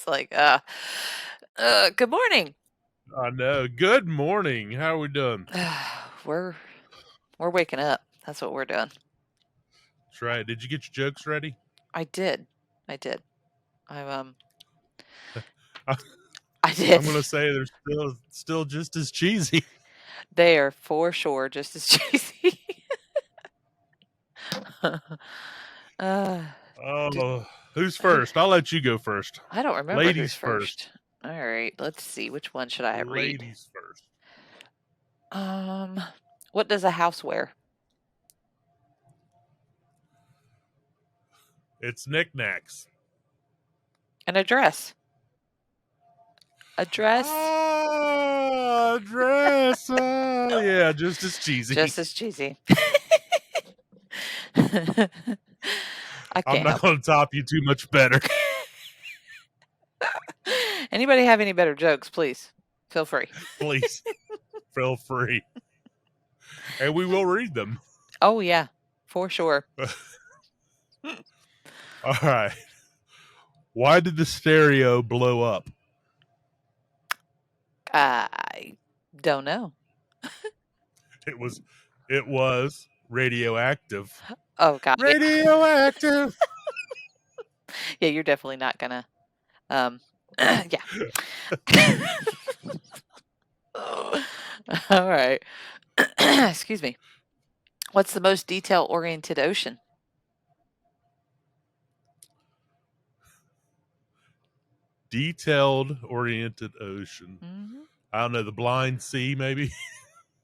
It's like, good morning. I know. Good morning. How are we doing? We're waking up. That's what we're doing. That's right. Did you get your jokes ready? I did. I did. I I- I I'm did. gonna say they're still just as cheesy. They are for sure just as cheesy. uh, did, Oh, who's who, first? I'll let you go first. I don't remember who's Ladies first. first. All right, let's see. Which one should I read? Ladies first. Um, what does a house wear? It's knickknacks. And a dress. A dress. Dress. Yeah, just as cheesy. Just as cheesy. I I'm can't not help it. gonna top you too much better. Anybody have any better jokes, please feel free. Please feel free, and we will read them. Oh, yeah, for sure. All right. Why did the stereo blow up? I don't know. It was radioactive. Oh, God. Yeah. Radioactive. Yeah, you're definitely not gonna, yeah. All right. Excuse me. What's the most detail-oriented ocean? Detailed oriented ocean. Mhm. I don't know, the blind sea, maybe.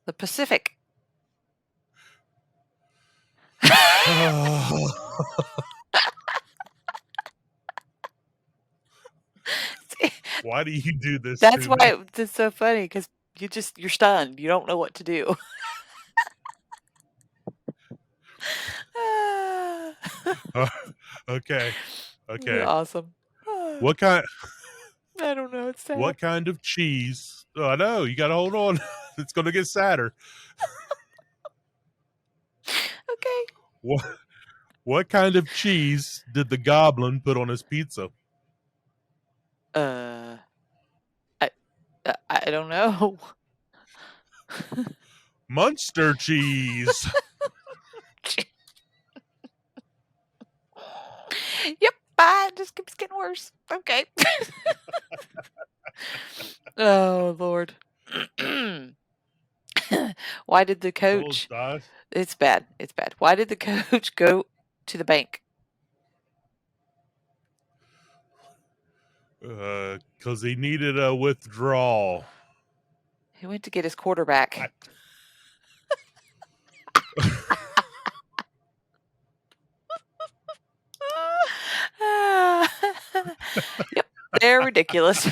The Pacific. Why do you do this That's to me? why it's so funny because you're stunned. You don't know what to do. Okay. Okay. Awesome. What kind I don't know. It's sad. what kind of cheese? Oh, I know, you gotta hold on. It's gonna get sadder. Okay. What what kind of cheese did the goblin put on his pizza? Uh, I I don't know. Munster cheese. Yep. Bye. It just keeps getting worse. Okay. Oh Lord. Why did the Almost coach? died. It's bad. It's bad. Why did the coach go to the bank? Because he needed a withdrawal. He went to get his quarterback. Yep. They're ridiculous.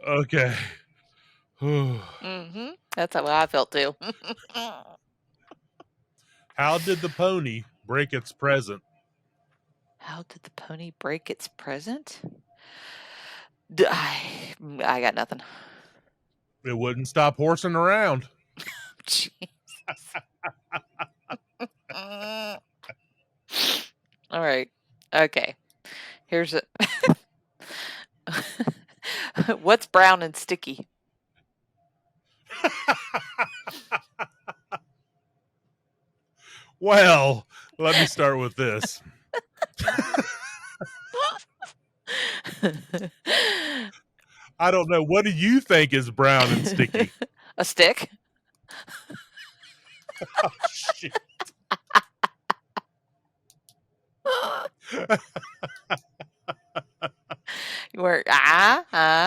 Okay. That's how I felt too. How did the pony break its present? How did the pony break its present? I got nothing. It wouldn't stop horsing around. Jesus. All right. Okay. Here's a. What's brown and sticky? Well, let me start with this. I don't know. What do you think is brown and sticky? A stick? Oh, shit. You were I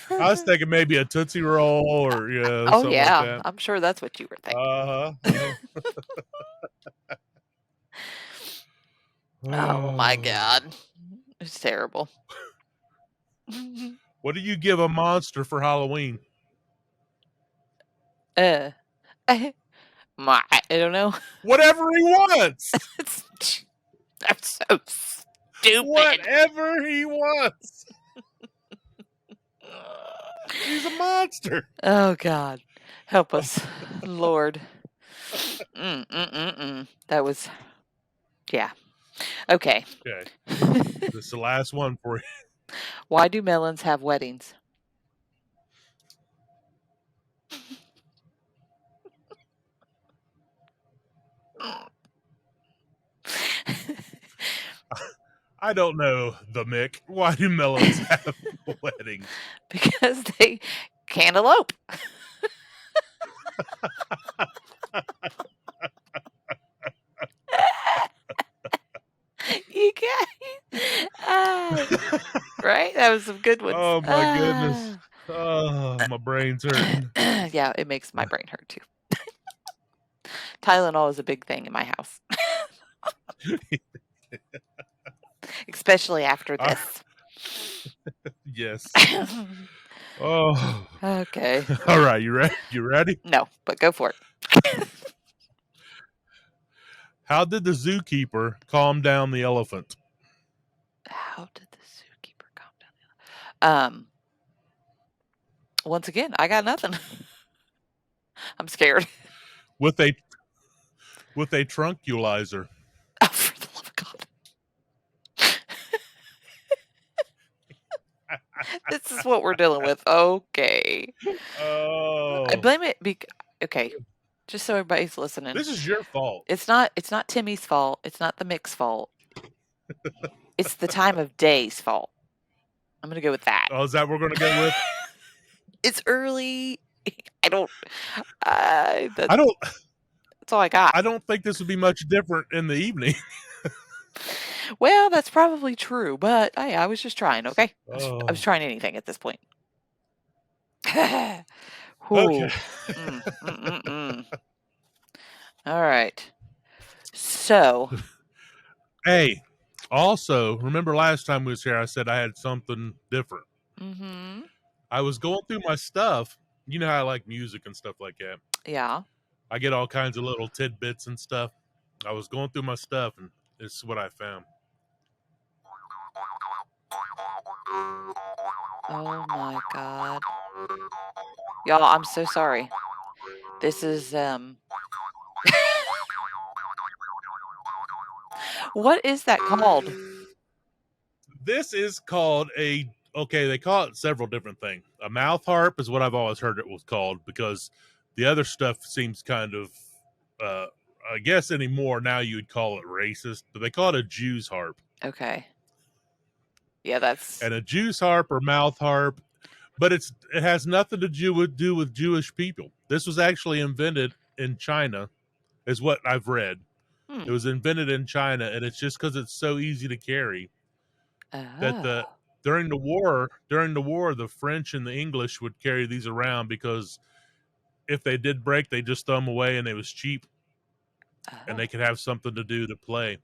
was thinking maybe a Tootsie Roll or Oh something like yeah, that. I'm sure that's what you were thinking. Uh-huh. Oh my God, it's terrible. What do you give a monster for Halloween? uh, I don't know. Whatever he wants. That's so stupid. Whatever he wants. He's a monster. Oh God, help us, Lord. That was Yeah. Okay. Okay. This is the last one for you. Why do melons have weddings? I don't know, the Mick. Why do melons have weddings? Because they cantaloupe. You can't. Right? That was some good ones. Oh my goodness. Oh, my brain's hurting. Yeah, it makes my brain hurt too. Tylenol is a big thing in my house, especially after Ah, this. yes. Oh. Okay. All right, you ready? You ready? No, but go for it. How did the zookeeper calm down the elephant? How did the zookeeper calm down? Once again, I got nothing. I'm scared. With a tranquilizer. Oh, for the love of God. This is what we're dealing with. Okay. I Oh, blame it okay. Just so everybody's listening. this is your fault. It's not Timmy's fault. It's not the mix fault. It's the time of day's fault. I'm gonna go with that. Oh, is that what we're gonna go with? It's early. I don't. I That's don't. all I got. I don't think this would be much different in the evening. Well, that's probably true, but hey, I was just trying. Okay, I was Oh, trying anything at this point. okay. Whew. Mm, mm, mm, mm. All right. So, Hey, also, remember last time we was here, I said I had something different. mm-hmm. I was going through my stuff. You know how I like music and stuff like that. Yeah. I get all kinds of little tidbits and stuff. I was going through my stuff, and this is what I found. Oh my God. Y'all, I'm so sorry. This is what is that called? This is called a okay. They call it several different things. A mouth harp is what I've always heard it was called because the other stuff seems kind of, uh, I guess anymore now you would call it racist, but they call it a Jew's harp. Okay. Yeah, that's And a Jew's harp or mouth harp, but it has nothing to do with Jewish people. This was actually invented in China, is what I've read. It was invented in China, and it's just because it's so easy to carry that the Oh. during the war, the French and the English would carry these around because if they did break, they just throw them away, and it was cheap, and Oh. they could have something to do to play.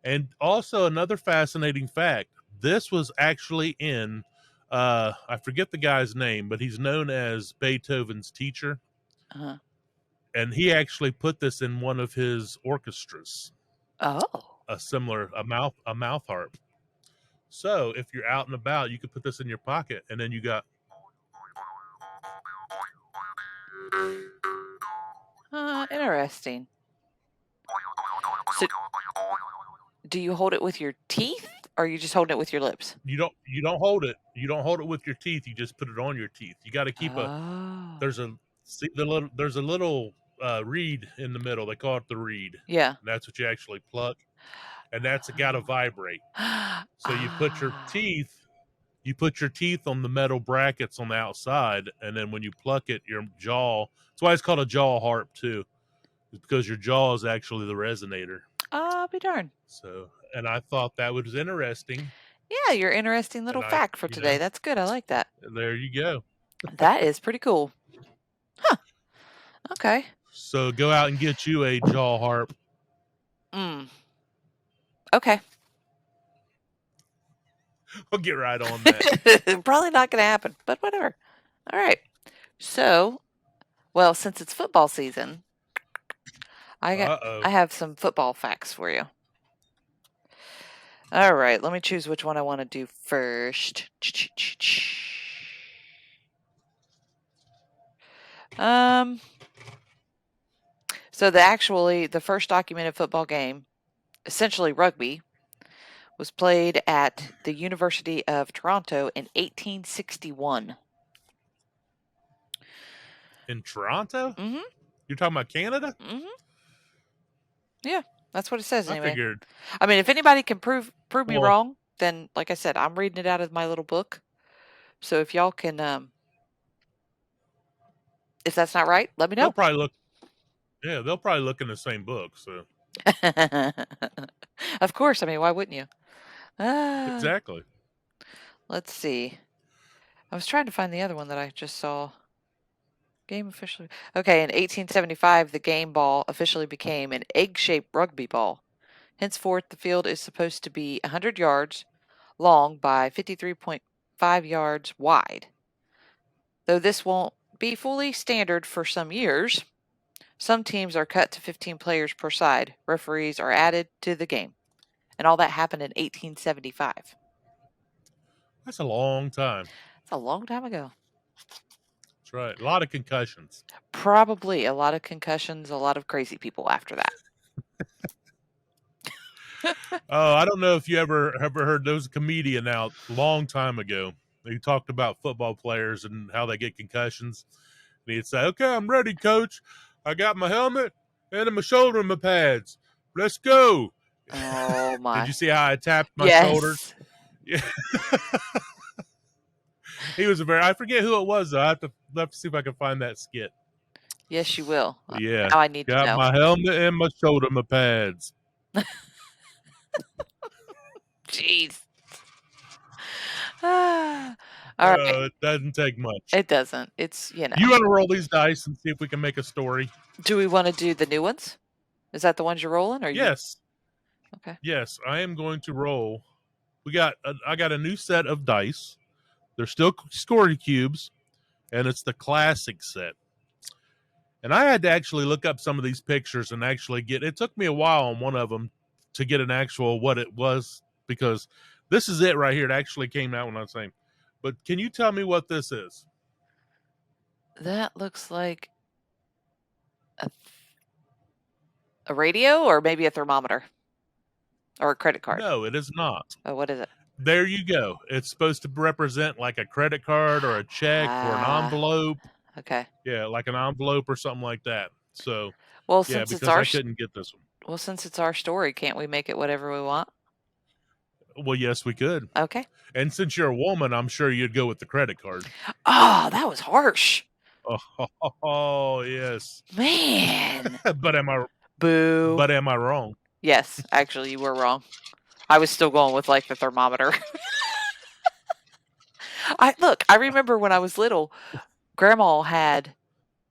And also another fascinating fact: this was actually in I forget the guy's name, but he's known as Beethoven's teacher, Uh-huh. and he actually put this in one of his orchestras, Oh. a mouth harp. So if you're out and about, you could put this in your pocket, and then you got Interesting. So, do you hold it with your teeth or are you just holding it with your lips? you don't hold it. You don't hold it with your teeth. You just put it on your teeth. You got to keep a Oh. there's a see there's a little reed in the middle. They call it the reed. Yeah. And that's what you actually pluck, and that's got to vibrate. So you put your teeth on the metal brackets on the outside, and then when you pluck it, your jaw. That's why it's called a jaw harp too, is because your jaw is actually the resonator. I'll be darned. So, and I thought that was interesting, Yeah, your interesting little and I, fact for today. That's good. I like that. there you go. That is pretty cool. Huh. Okay. So go out and get you a jaw harp. Mm. Okay. I'll get right on that. Probably not going to happen, but whatever. All right. So, well, since it's football season, Uh I oh. have some football facts for you. All right, let me choose which one I want to do first. So the first documented football game essentially rugby, was played at the University of Toronto in 1861. In Toronto? Mm-hmm. You're talking about Canada? Mm-hmm. Yeah, that's what it says I anyway. figured. I mean, if anybody can prove me Well, wrong, then like I said, I'm reading it out of my little book. So if y'all can, if that's not right, let me they'll know. probably look. Yeah, they'll probably look in the same book. So Of course. I mean, why wouldn't you? exactly. Let's see. I was trying to find the other one that I just saw. Game officially. Okay, in 1875, the game ball officially became an egg-shaped rugby ball. Henceforth, the field is supposed to be 100 yards long by 53.5 yards wide. Though this won't be fully standard for some years, some teams are cut to 15 players per side. Referees are added to the game. And all that happened in 1875. That's a long time. That's a long time ago. That's right. A lot of concussions. Probably a lot of concussions, a lot of crazy people after that. Oh, I don't know if you ever heard there was a comedian out a long time ago. He talked about football players and how they get concussions. And he'd say, "Okay, I'm ready, coach. I got my helmet and my shoulder and my pads. Let's go." Oh Did my. you see how I tapped my shoulders? Yes. Yeah. He was I forget who it was though. I have to see if I can find that skit. Yes, you will. But yeah. Now I need to Got know. my helmet and my shoulder, my pads. Jeez. All right. It doesn't take much. It doesn't. It's, you know. You want to roll these dice and see if we can make a story? Do we want to do the new ones? Is that the ones you're rolling? Or Yes. Okay. Yes, I am going to roll. I got a new set of dice. They're still scoring cubes, and it's the classic set. And I had to actually look up some of these pictures and actually it took me a while on one of them to get an actual what it was, because this is it right here. It actually came out when I was saying. But can you tell me what this is? That looks like a radio or maybe a thermometer or a credit card. No, it is not. Oh, what is it? There you go. It's supposed to represent like a credit card or a check or an envelope. Okay. Yeah, like an envelope or something like that. So, Well, yeah, since it's because our I couldn't get this one. well, since it's our story, can't we make it whatever we want? Well, yes, we could. Okay. And since you're a woman, I'm sure you'd go with the credit card. Oh, that was harsh. Oh yes. Man. But am I Boo. wrong? Yes, actually, you were wrong. I was still going with like the thermometer. I remember when I was little, Grandma had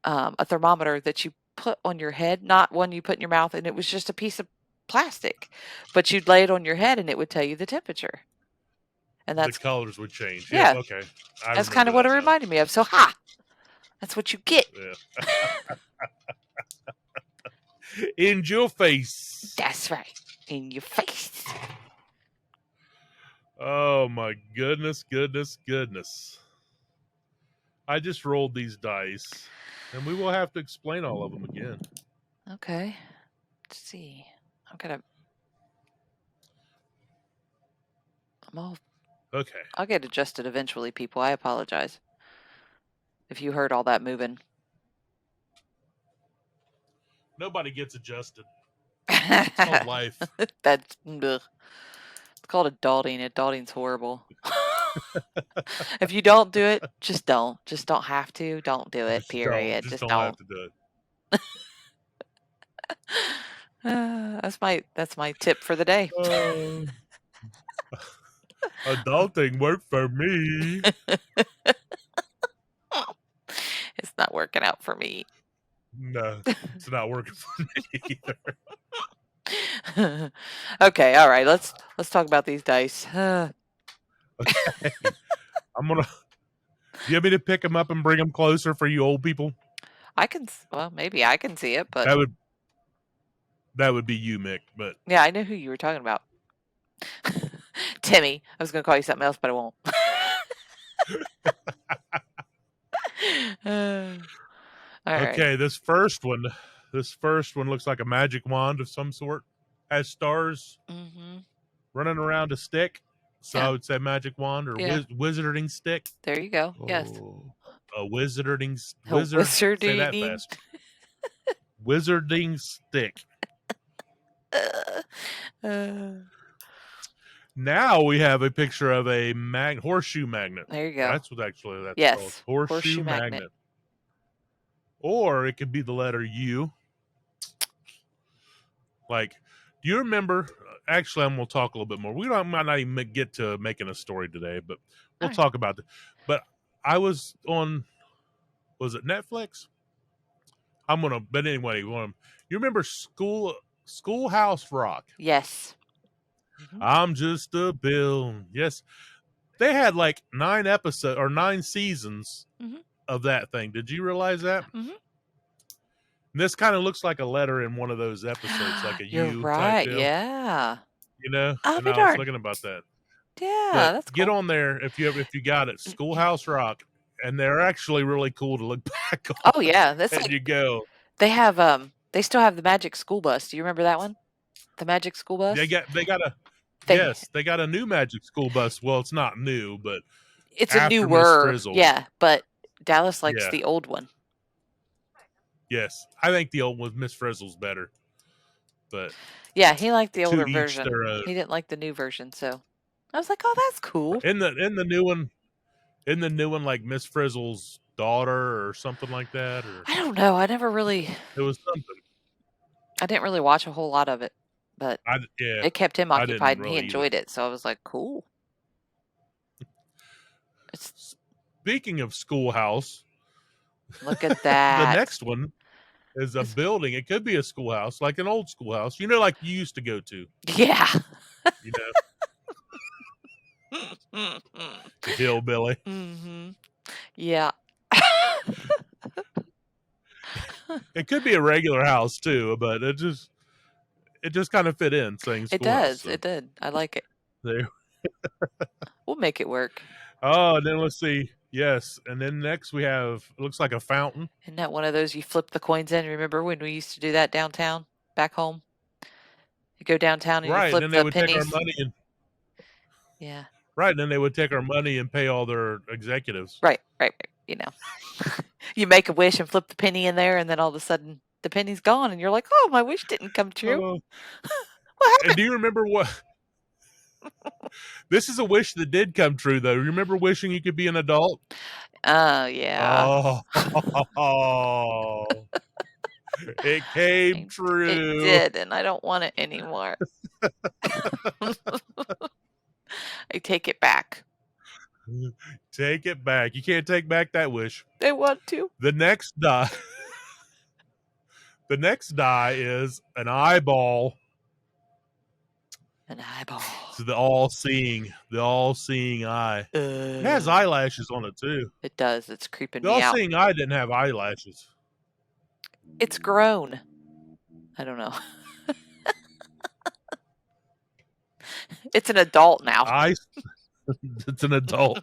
a thermometer that you put on your head, not one you put in your mouth, and it was just a piece of plastic, but you'd lay it on your head and it would tell you the temperature. And The colors would change. Yeah. Okay. That's kind of what it reminded me of. So, that's what you get. Yeah. In your face. That's right. In your face. Oh my goodness. I just rolled these dice, and we will have to explain all of them again. Okay. Let's see. Okay. I'll get adjusted eventually, people. I apologize if you heard all that moving. Nobody gets adjusted. It's called life. That's it's called adulting. Adulting's horrible. If you don't do it, just don't. Just don't have to. Don't do it. Period. Just don't have to do it. That's my tip for the day. Adulting worked for me. It's not working out for me. No, it's not working for me either. Okay, all right. Let's talk about these dice. Okay. I'm gonna. Do you want me to pick them up and bring them closer for you old people? Maybe I can see it, but that would be you, Mick. But yeah, I know who you were talking about. Timmy. I was going to call you something else, but I won't. All right. Okay, this first one looks like a magic wand of some sort. has stars Mm-hmm. running around a stick. So Yeah. I would say magic wand or Yeah. wizarding stick. There you go. Yes. Oh, a wizarding A wizard. wizard, do Say you that need? fast. Wizarding stick. Uh, Now we have a picture of a horseshoe magnet. there you go. That's what actually that's called. Yes. Horseshoe Horseshoe magnet. magnet. Or it could be the letter U. Like, do you remember? Actually, I'm going to talk a little bit more. Might not even get to making a story today, but we'll All right. talk about it. But I was on, was it Netflix? But anyway, you remember Schoolhouse Rock? Yes. Mm-hmm. I'm just a bill. Yes, they had like 9 episodes or 9 seasons Mm-hmm. of that thing. Did you realize that? Mm-hmm. And this kind of looks like a letter in one of those episodes, like a You're U type right. deal. Yeah. You know, I'll and be I was darned. looking about that. Yeah, But that's get cool. on there if you got it. Schoolhouse Rock, and they're actually really cool to look back on. Oh yeah, that's And like you go, they still have the Magic School Bus. Do you remember that one? The Magic School they Bus? got they got a They yes, they got a new Magic School Bus. Well, it's not new, but it's a after Miss newer, Frizzle, yeah, but Dallas likes yeah, the old one. yes, I think the old one with Miss Frizzle's better, but Yeah, he liked the to older each version. their own. He didn't like the new version, so I was like, "Oh, that's cool." In the new one, like Miss Frizzle's daughter or something like that, or I don't know. it was something. I didn't really watch a whole lot of it, but Yeah, it kept him I didn't occupied and he really either. enjoyed it. So I was like, "Cool." It's Speaking of schoolhouse, look at the that. next one is a building. It could be a schoolhouse, like an old schoolhouse, like you used to go to, Yeah. you know, hillbilly. Mm-hmm. Yeah. It could be a regular house too, but it just kind of fit in saying It schoolhouse. does. So It did. I like it. there. We'll make it work. Oh, and then let's see. Yes, and then next we have it looks like a fountain. Isn't that one of those you flip the coins in? Remember when we used to do that downtown, back home? You go downtown and you Right, and flip then they the would take our pennies. money and Yeah. right, and then they would take our money and pay all their executives. Right. You know, you make a wish and flip the penny in there, and then all of a sudden the penny's gone, and you're like, "Oh, my wish didn't come true. Oh, What and happened?" do you remember what? This is a wish that did come true, though. You remember wishing you could be an adult? Oh, yeah. Oh, it came It true. did, and I don't want it anymore. I take it back. Take it back. You can't take back that wish. I want to. The next die. The next die is an eyeball. An eyeball. It's the all-seeing eye. It has eyelashes on it too. It does. It's creeping The me out. all-seeing eye didn't have eyelashes. It's grown. I don't know. It's an adult now. It's an adult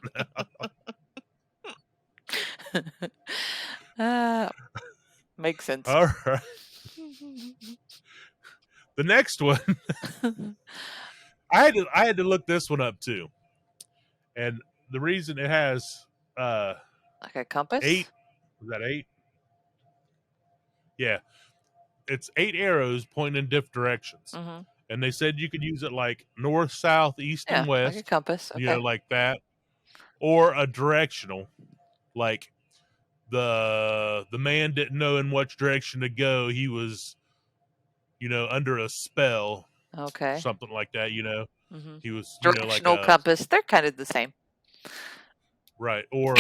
now. Makes sense. All right. The next one, I had to look this one up too, and the reason it has like a compass? 8, was that 8? Yeah, it's 8 arrows pointing in different directions, and they said you could use it like north, south, east, and west, like a compass. Okay. like that, or a directional, like the man didn't know in which direction to go. He was, under a spell. Okay. Something like that, He was, directional like compass. They're kind of the same. Right. Or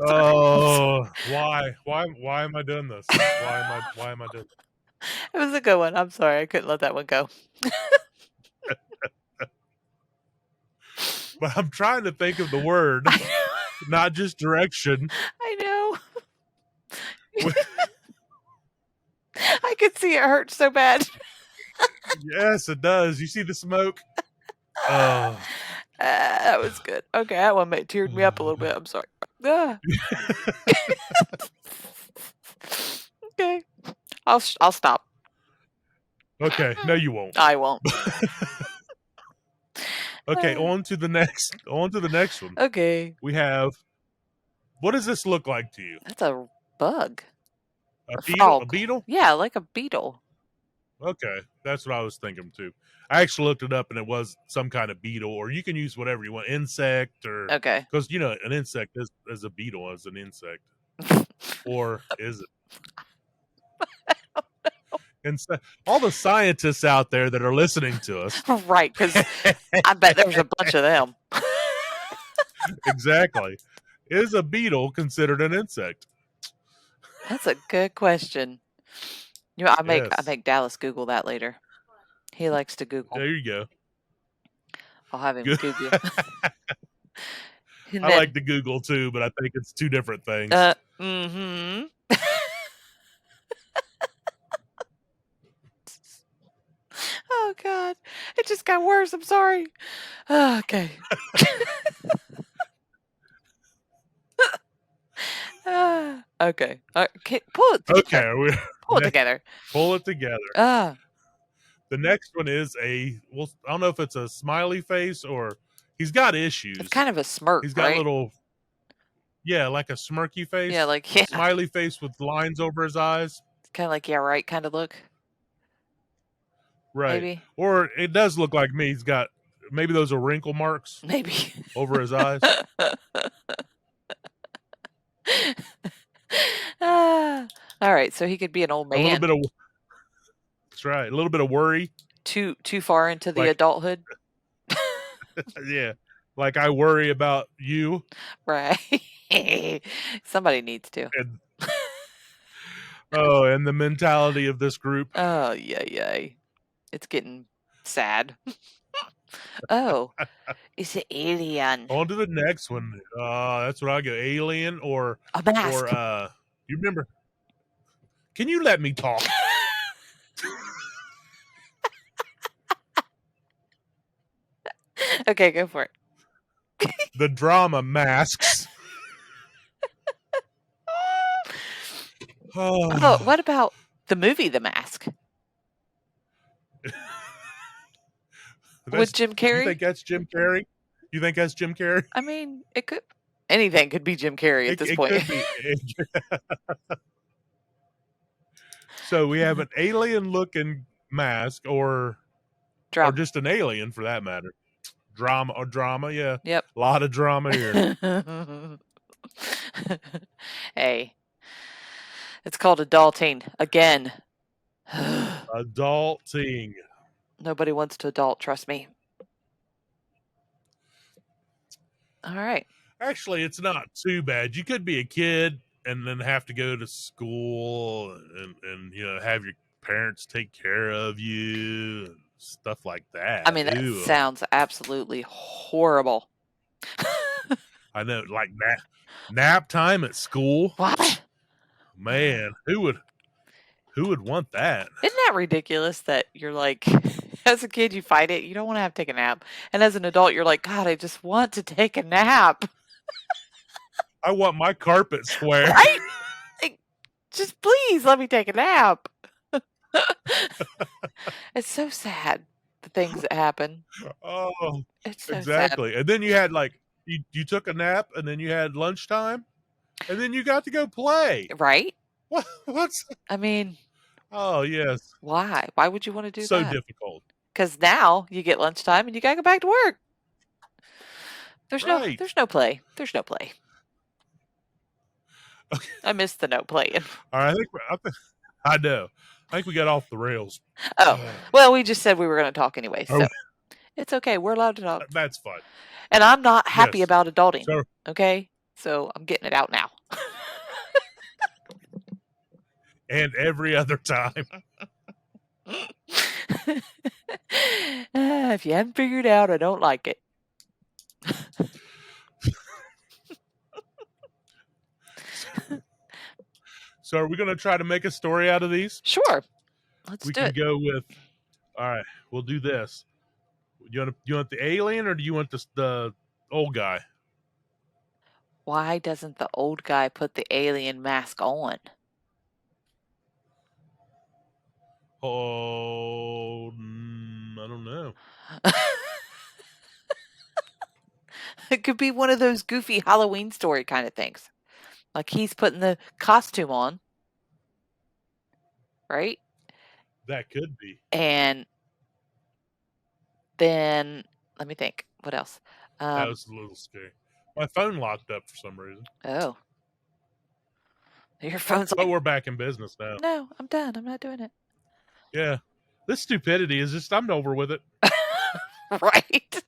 oh, why am I doing this? Why am I doing this? It was a good one. I'm sorry. I couldn't let that one go. But I'm trying to think of the word, not just direction. I know. I could see it hurt so bad. Yes, it does. You see the smoke? Oh. That was good. Okay, that one teared me up a little bit. I'm sorry. Ah. Okay. I'll stop. Okay, no, you won't. I won't. Okay, on to the next. On to the next one. Okay. We have. What does this look like to you? That's a bug. A A beetle? A frog. beetle? Yeah, like a beetle. Okay, that's what I was thinking too. I actually looked it up, and it was some kind of beetle, or you can use whatever you want, insect, or Okay. because an insect is a beetle as an insect, or is it? And so, all the scientists out there that are listening to us, Right, because I bet there's a bunch of them. exactly, is a beetle considered an insect? That's a good question. I Yes, make Dallas Google that later. He likes to Google. there you go. I'll have him Good. Google. And I like then, to Google too, but I think it's two different things. mm-hmm. Oh God, it just got worse. I'm sorry. Okay. Okay. Pull it together. Okay, we Pull it together. pull it together. Uh, The next one is well, I don't know if it's a smiley face or he's got it's issues. kind of a smirk, He's got right? little, yeah, like a smirky Yeah, face, like yeah, smiley face with lines over his eyes. kind of like yeah, right, kind of look, Right. maybe, Or it does look like me. He's got maybe those are wrinkle marks maybe. over his eyes. Ah, all right, so he could be an old A little man. bit of that's right. A little bit of worry. Too far into the Like adulthood, yeah. Like I worry about you right? Somebody needs to. and and the mentality of this group. Oh yeah, yeah. It's getting sad. Oh, it's an alien. On to the next one. That's what I go. Alien A or mask. you remember? Can you let me talk? Okay, go for it. The drama masks. Oh, what about the movie The Mask with Jim You think Carrey? that's Jim Carrey? You think that's Jim Carrey? I mean, anything could be Jim Carrey at this It point. could be. So we have an alien looking mask or Drama. just an alien for that matter. Drama, yeah. Yep. A lot of drama here. Hey, it's called adulting again. Adulting. Nobody wants to adult, trust me. All right. Actually, it's not too bad. You could be a kid and then have to go to school and have your parents take care of you and stuff like that. I mean, that Ew. sounds absolutely horrible. I know, like nap time at school. What? Man, who would want that? Isn't that ridiculous that you're like, as a kid, you fight it, you don't want to have to take a nap. And as an adult, you're like, God, I just want to take a nap. I want my carpet square. Right? Like, just please let me take a nap. It's so sad, the things that happen. Oh, It's so exactly. And then you had like you took a nap and then you had lunchtime and then you got to go play. sad. Right? What's I mean, Oh, yes. why? Why would you want to do So that? difficult. Because now you get lunchtime and you gotta go back to work. Right. There's no play. There's no play. Okay. I missed the no playing. All right, I know. I think we got off the rails. Oh, well, we just said we were going to talk anyway, Oh. so it's okay. We're allowed to talk. That's fine. And I'm not happy Yes. about adulting. So, Okay, so I'm getting it out now. and every other time. If you haven't figured out, I don't like it. So are we going to try to make a story out of these? Sure, let's We do can it. go with. All right, we'll do this. You want the alien or do you want the old guy? Why doesn't the old guy put the alien mask on? Oh, I don't know. It could be one of those goofy Halloween story kind of things. Like he's putting the costume on, right? That could be. And then let me think. What else? That was a little scary. My phone locked up for some reason. Oh, your phone's But like, we're back in business now. no, I'm done. I'm not doing it. Yeah. This stupidity is just, I'm over with it. Right?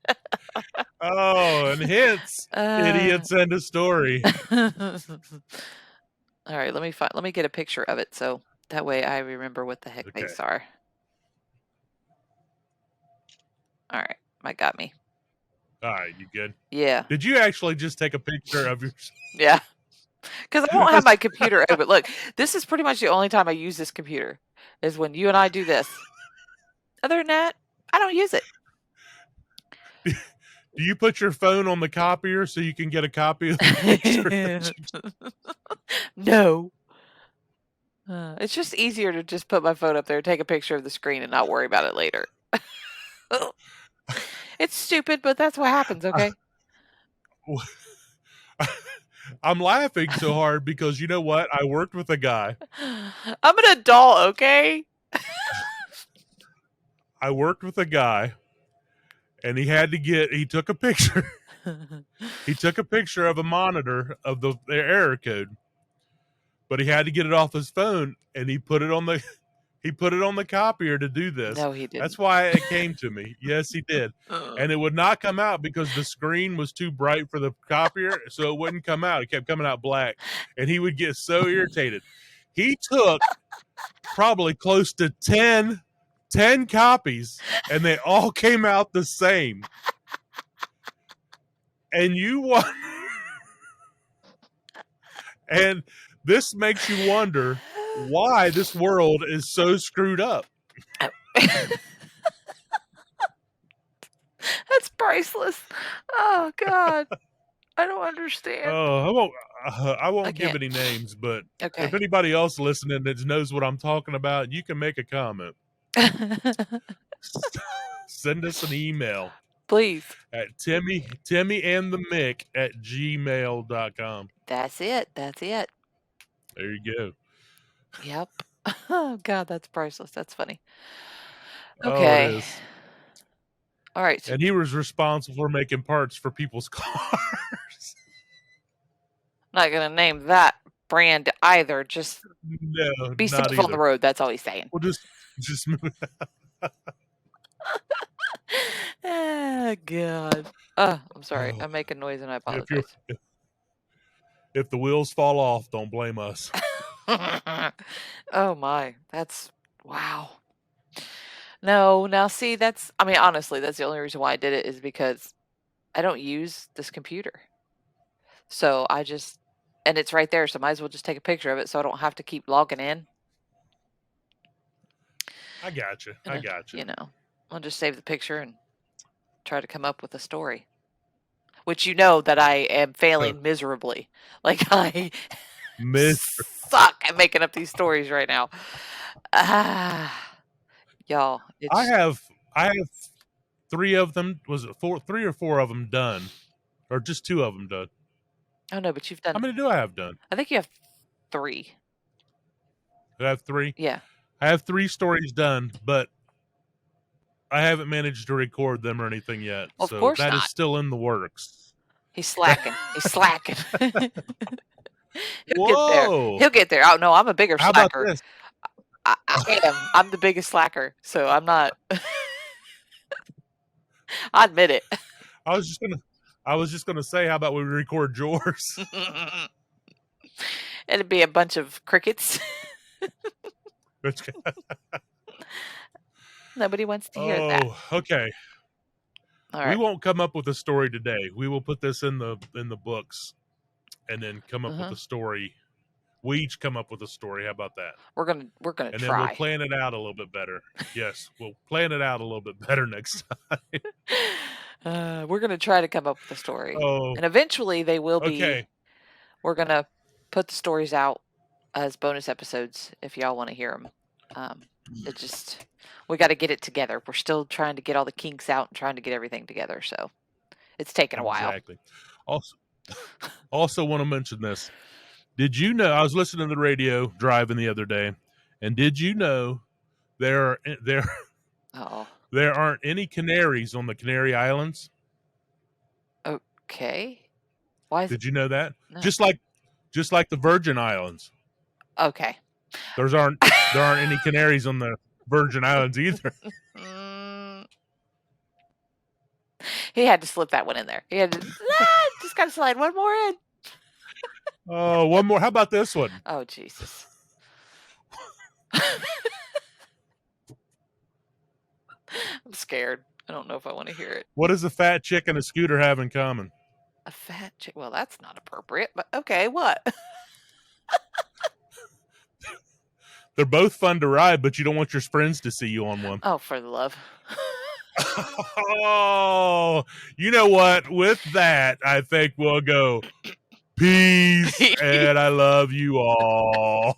Oh, and hence, idiots and a story. All right, let me get a picture of it so that way I remember what the heck Okay. these are. All right, Mike got me. All right, you good? Yeah. Did you actually just take a picture of your? Yeah. Because I won't have my computer open. Look, this is pretty much the only time I use this computer is when you and I do this. Other than that, I don't use it. Do you put your phone on the copier so you can get a copy of the picture? No. It's just easier to just put my phone up there, take a picture of the screen, and not worry about it later. It's stupid, but that's what happens, okay? I'm laughing so hard because you know what? I worked with a guy. I'm an adult, okay? I worked with a guy, and he took a picture. He took a picture of a monitor of the error code, but he had to get it off his phone, and he put it on the copier to do this. No, he didn't. That's why it came to me. Yes, he did. And it would not come out because the screen was too bright for the copier, so it wouldn't come out. It kept coming out black, and he would get so irritated. He took probably close to 10 copies, and they all came out the same. And and this makes you wonder why this world is so screwed up. That's priceless. Oh God, I don't understand. Oh, I won't give can't. any names, but Okay. if anybody else listening that knows what I'm talking about, you can make a comment. Send us an email. Please. At timmyandthemick@gmail.com. That's it. That's it. There you go. Yep. Oh God, that's priceless. That's funny. Oh, it Okay. is. All right. So And he was responsible for making parts for people's cars. I'm not gonna name that brand either. Just No, be not safe on the either. road. That's all he's saying. We'll just move. Oh God. I'm sorry. Oh, I'm making noise and I if apologize. if the wheels fall off, don't blame us. Oh my. That's wow. No, now see, I mean, honestly, that's the only reason why I did it is because I don't use this computer. So and it's right there, so might as well just take a picture of it so I don't have to keep logging in. I got you. I got you. You know, I'll just save the picture and try to come up with a story. Which you know that I am failing miserably. Like I suck at making up these stories right now. Y'all, I have 3 of them. Was it 3 or 4 of them done, or just 2 of them done? Oh no, but you've done. How many do I have done? I think you have 3. I have 3. Yeah. I have 3 stories done, but I haven't managed to record them or anything yet. Well, so of course that not. is still in the works. He's slacking. He's slacking. He'll get there. Whoa! He'll get there. Oh no, I'm a bigger How about slacker. this? I am. I'm the biggest slacker, so I'm not. I admit it. I was just gonna say, how about we record yours? It'd be a bunch of crickets. Nobody wants to hear that. Oh, okay. All right. We won't come up with a story today. We will put this in the books, and then come up with a story. We each come up with a story. How about that? We're gonna and then we'll plan it out a little bit better. Yes, we'll plan it out a little bit better next time. We're gonna try to come up with a story, Oh, and eventually they will be. okay. we're gonna put the stories out as bonus episodes if y'all want to hear them. It just we got to get it together. We're still trying to get all the kinks out and trying to get everything together, so it's taken a while. Exactly. Also want to mention this. Did you know I was listening to the radio driving the other day, and did you know there Oh, there aren't any canaries on the Canary Islands? okay. Why is it? Did you know that? No. Just like the Virgin Islands. Okay. There aren't any canaries on the Virgin Islands either. He had to slip that one in there. He had to just got to slide one more in. Oh, one more. How about this one? Oh, Jesus. I'm scared. I don't know if I want to hear it. What does a fat chick and a scooter have in common? A fat chick. Well, that's not appropriate, but okay, what? They're both fun to ride, but you don't want your friends to see you on one. Oh, for the love. Oh, you know what? With that, I think we'll go peace, and I love you all.